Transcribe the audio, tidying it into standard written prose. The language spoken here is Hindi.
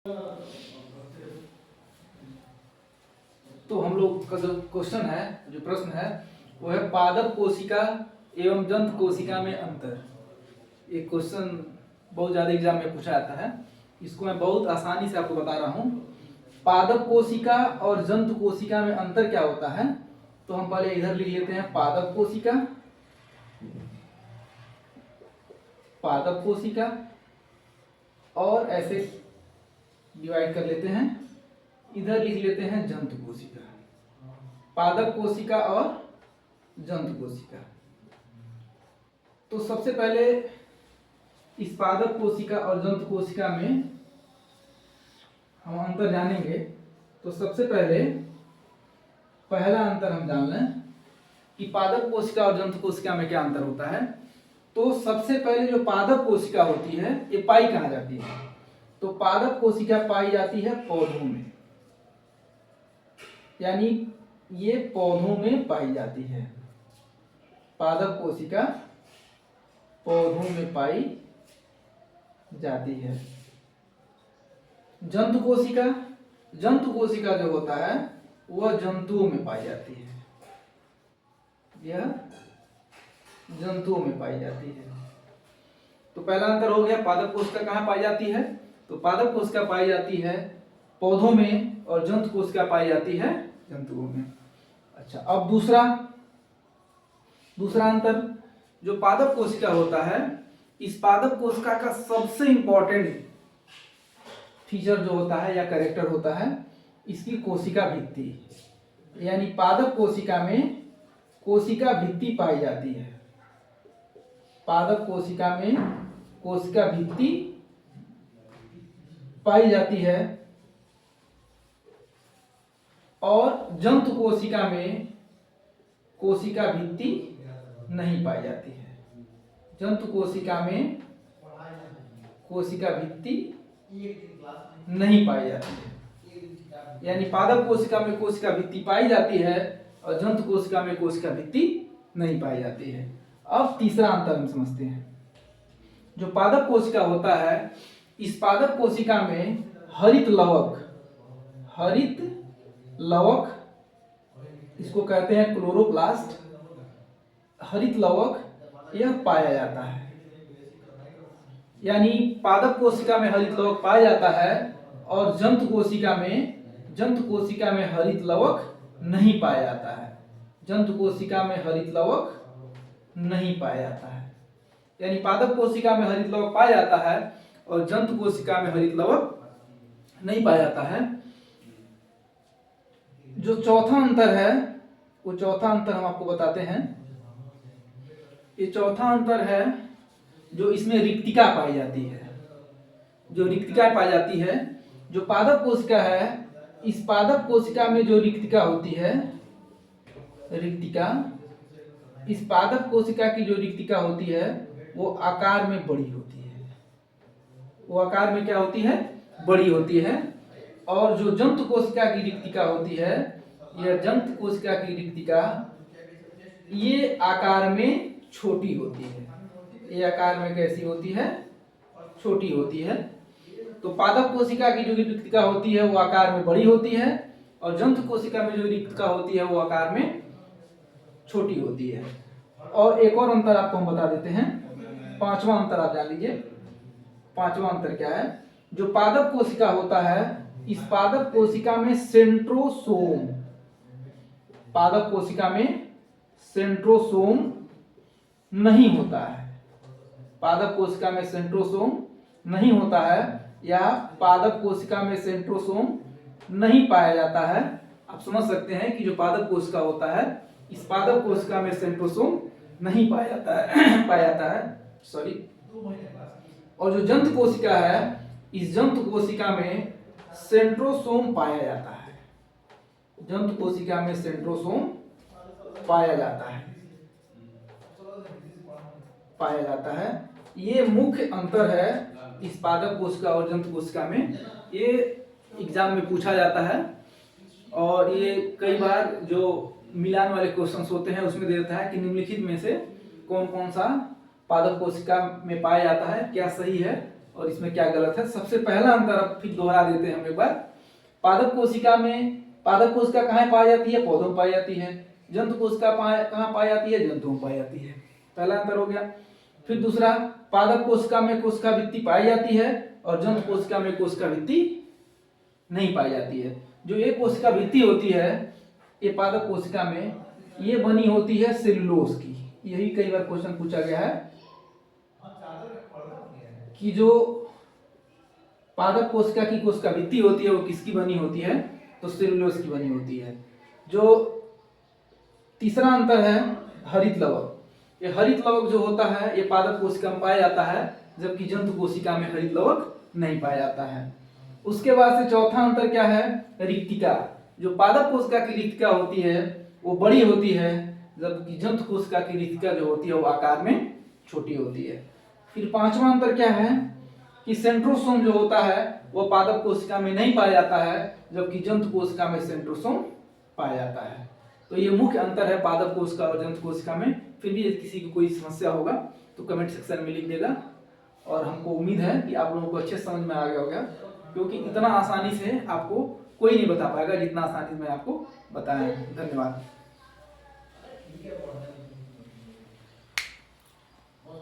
तो हम लोग का जो क्वेश्चन है, जो प्रश्न है वो है पादप कोशिका एवं जंत कोशिका में अंतर। ये क्वेश्चन बहुत ज्यादा एग्जाम में पूछा जाता है। इसको मैं बहुत आसानी से आपको बता रहा हूँ। पादप कोशिका और जंत कोशिका में अंतर क्या होता है, तो हम पहले इधर लिख लेते हैं पादप कोशिका, पादप कोशिका, और ऐसे डिवाइड कर लेते हैं, इधर लिख लेते हैं जंतु कोशिका। पादप कोशिका और जंतु कोशिका। तो सबसे पहले इस पादप कोशिका और जंतु कोशिका में हम अंतर जानेंगे। तो सबसे पहले पहला अंतर हम जान लें कि पादप कोशिका और जंतु कोशिका में क्या अंतर होता है। तो सबसे पहले जो पादप कोशिका होती है ये पाई कहाँ जाती है, तो पादप कोशिका पाई जाती है पौधों में, यानी ये पौधों में पाई जाती है। पादप कोशिका पौधों में पाई जाती है। जंतु कोशिका, जंतु कोशिका जो होता है वह जंतुओं में पाई जाती है, यह जंतुओं में पाई जाती है। तो पहला अंतर हो गया, पादप कोशिका कहाँ पाई जाती है, तो पादप कोशिका पाई जाती है पौधों में और जंतु कोशिका पाई जाती है जंतुओं में। अच्छा, अब दूसरा अंतर, जो पादप कोशिका होता है, इस पादप कोशिका का सबसे इंपॉर्टेंट फीचर जो होता है या कैरेक्टर होता है इसकी कोशिका भित्ति, यानी पादप कोशिका में कोशिका भित्ति पाई जाती है। पादप कोशिका में कोशिका भित्ति पाई जाती है और जंतु कोशिका में कोशिका भित्ति नहीं पाई जाती है। जंतु कोशिका में कोशिका भित्ति नहीं पाई जाती है, यानी पादप कोशिका में कोशिका भित्ति पाई जाती है और जंतु कोशिका में कोशिका भित्ति नहीं पाई जाती है। अब तीसरा अंतर हम समझते हैं। जो पादप कोशिका होता है, इस पादप कोशिका में हरित लवक, इसको कहते हैं क्लोरोप्लास्ट, हरित लवक यह पाया जाता है। यानी पादप कोशिका में हरित लवक पाया जाता है और जंतु कोशिका में हरित लवक नहीं पाया जाता है। जंतु कोशिका में हरित लवक नहीं पाया जाता है, यानी पादप कोशिका में हरित लवक पाया जाता है और जंतु कोशिका में हरित लवक नहीं पाया जाता है। जो चौथा अंतर है, वो चौथा अंतर हम आपको बताते हैं। ये चौथा अंतर है जो इसमें रिक्तिका पाई जाती है। जो रिक्तिका पाई जाती है, जो पादप कोशिका है, इस पादप कोशिका में जो रिक्तिका होती है, इस पादप कोशिका की जो रिक्तिका होती है वो आकार में बड़ी होती है। वो आकार में क्या होती है, बड़ी होती है। और जो जंतु कोशिका की रिक्तिका होती है, यह जंतु कोशिका की रिक्तिका ये आकार में छोटी होती है। ये आकार में कैसी होती है, छोटी होती है। तो पादप कोशिका की जो रिक्तिका होती है वो आकार में बड़ी होती है और जंतु कोशिका में जो रिक्तिका होती है वो आकार में छोटी होती है। और एक और अंतर आपको हम बता देते हैं, पांचवा अंतर आप जान लीजिए। पांचवा अंतर क्या है, जो पादप कोशिका होता है, इस पादप कोशिका में सेंट्रोसोम, पादप कोशिका में सेंट्रोसोम नहीं होता है। पादप कोशिका में सेंट्रोसोम नहीं होता है या पादप कोशिका में सेंट्रोसोम नहीं पाया जाता है। आप समझ सकते हैं कि जो पादप कोशिका होता है, इस पादप कोशिका में सेंट्रोसोम नहीं पाया जाता है सॉरी। और जो जंतु कोशिका है, इस जंतु कोशिका में सेंट्रोसोम पाया जाता है। जंतु कोशिका में सेंट्रोसोम पाया जाता है। ये मुख्य अंतर है इस पादप कोशिका और जंतु कोशिका में। ये एग्जाम में पूछा जाता है और ये कई बार जो मिलान वाले क्वेश्चंस होते हैं उसमें दे देता है कि निम्नलिखित में से कौन कौन सा पादप कोशिका में पाया जाता है, क्या सही है और इसमें क्या गलत है। सबसे पहला अंतर अब फिर दोहरा देते हैं हम एक बार। पादप कोशिका कहाँ पाई जाती है? पौधों में पाई जाती है। जंतु कोशिका कहाँ पाई जाती है? जंतुओं में पाई जाती है। पहला अंतर हो गया। फिर दूसरा, पादप कोशिका में कोशिका भित्ति पाई जाती है और जंतु कोशिका में कोशिका भित्ति नहीं पाई जाती है। जो ये कोशिका भित्ति होती है, ये पादप कोशिका में ये बनी होती है सेलुलोज की। यही कई बार क्वेश्चन पूछा गया है कि जो पादप कोशिका की कोशिका भित्ति होती है वो किसकी बनी होती है? तो सेलुलोज की बनी होती है। जो तीसरा अंतर है हरित लवक। ये हरित लवक जो होता है ये पादप कोशिका में पाया जाता है, जबकि जंतु कोशिका में हरित लवक नहीं पाया जाता है। उसके बाद से चौथा अंतर क्या है? रिक्तिका। जो पादप कोशिका की रिक्तिका होती है वो बड़ी होती है, जबकि जंतु कोशिका की रिक्तिका जो होती है वो आकार में छोटी होती है। फिर पांचवा अंतर क्या है कि सेंट्रोसोम जो होता है वो पादप कोशिका में नहीं पाया जाता है, जबकि जंतु कोशिका में सेंट्रोसोम पाया जाता है। तो ये मुख्य अंतर है पादप कोशिका और जंतु कोशिका में। फिर भी यदि किसी को कोई समस्या होगा तो कमेंट सेक्शन में लिख देगा, और हमको उम्मीद है कि आप लोगों को अच्छे समझ में आ गया होगा, क्योंकि इतना आसानी से आपको कोई नहीं बता पाएगा जितना आसानी से मैं आपको बताया। धन्यवाद।